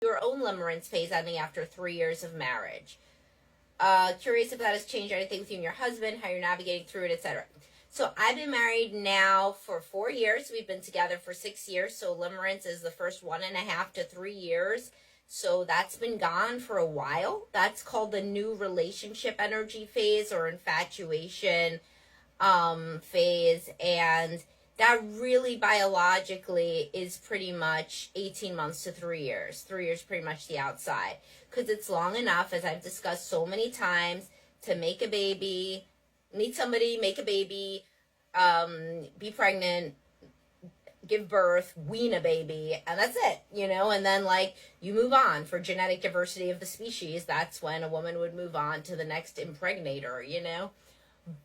your own limerence phase ending after 3 years of marriage. Curious if that has changed anything with you and your husband, how you're navigating through it, etc. So I've been married now for 4 years. We've been together for 6 years. So limerence is the first 1.5 to 3 years. So that's been gone for a while. That's called the new relationship energy phase or infatuation phase. And that really biologically is pretty much 18 months to 3 years. 3 years pretty much the outside. Because it's long enough, as I've discussed so many times, to make a baby, meet somebody, make a baby, be pregnant, give birth, wean a baby, and that's it, and then you move on. For genetic diversity of the species, that's when a woman would move on to the next impregnator,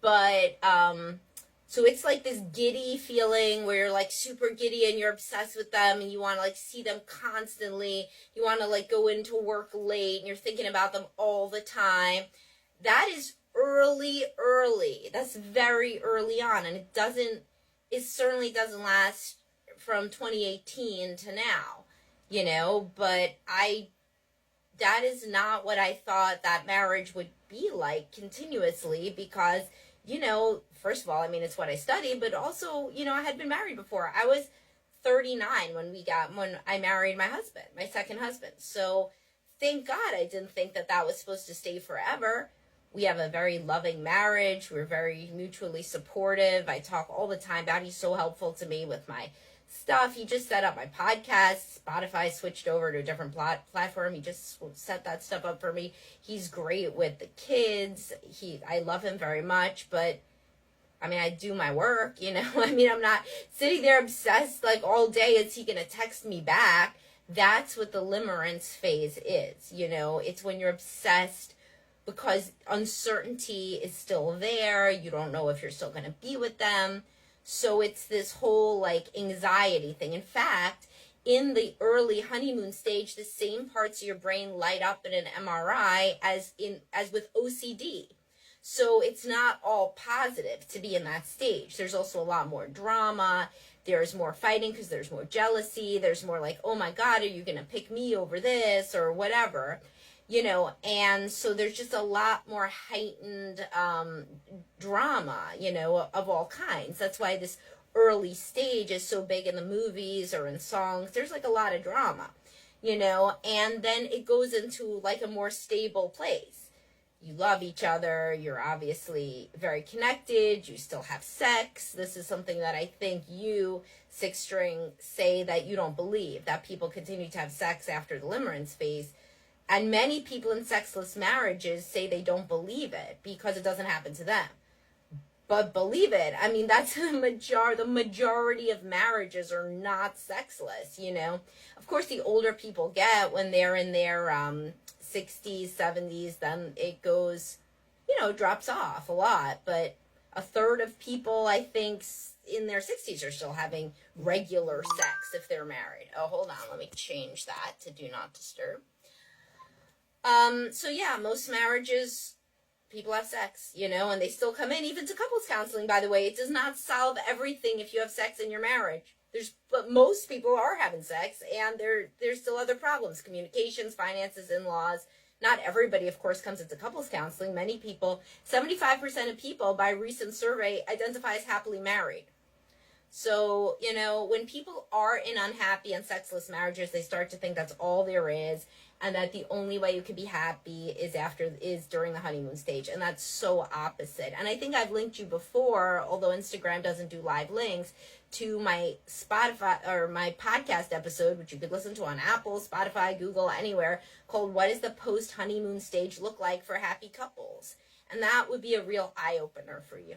but so it's like this giddy feeling where you're super giddy and you're obsessed with them and you want to see them constantly. You want to go into work late and you're thinking about them all the time. That is early. That's very early on, and it certainly doesn't last from 2018 to now, but that is not what I thought that marriage would be like continuously, because first of all, it's what I studied, but also, I had been married before. I was 39 when I married my husband, my second husband. So thank God I didn't think that was supposed to stay forever. We have a very loving marriage. We're very mutually supportive. I talk all the time about he's so helpful to me with my stuff. He just set up my podcast. Spotify switched over to a different platform. He just set that stuff up for me. He's great with the kids. I love him very much, but I do my work, I'm not sitting there obsessed all day. Is he going to text me back? That's what the limerence phase is. It's when you're obsessed because uncertainty is still there. You don't know if you're still going to be with them. So it's this whole anxiety thing. In fact, in the early honeymoon stage, the same parts of your brain light up in an MRI as with OCD. So it's not all positive to be in that stage. There's also a lot more drama. There's more fighting because there's more jealousy. There's more oh my God, are you going to pick me over this or whatever? And so there's just a lot more heightened drama, of all kinds. That's why this early stage is so big in the movies or in songs. There's a lot of drama, and then it goes into a more stable place. You love each other. You're obviously very connected. You still have sex. This is something that I think you, Six String, say that you don't believe, that people continue to have sex after the limerence phase. And many people in sexless marriages say they don't believe it because it doesn't happen to them. But believe it. That's the majority of marriages are not sexless, Of course, the older people get, when they're in their 60s, 70s, then it goes, drops off a lot. But a third of people, I think, in their 60s are still having regular sex if they're married. Oh, hold on. Let me change that to do not disturb. So yeah, most marriages, people have sex, and they still come in, even to couples counseling, by the way. It does not solve everything if you have sex in your marriage. But most people are having sex, and there's still other problems: communications, finances, in-laws. Not everybody, of course, comes into couples counseling. Many people, 75% of people, by a recent survey, identify as happily married. So, when people are in unhappy and sexless marriages, they start to think that's all there is, and that the only way you can be happy is during the honeymoon stage. And that's so opposite. And I think I've linked you before, although Instagram doesn't do live links, to my Spotify or my podcast episode, which you could listen to on Apple, Spotify, Google, anywhere, called "What Does the Post-Honeymoon Stage Look Like for Happy Couples?" And that would be a real eye-opener for you.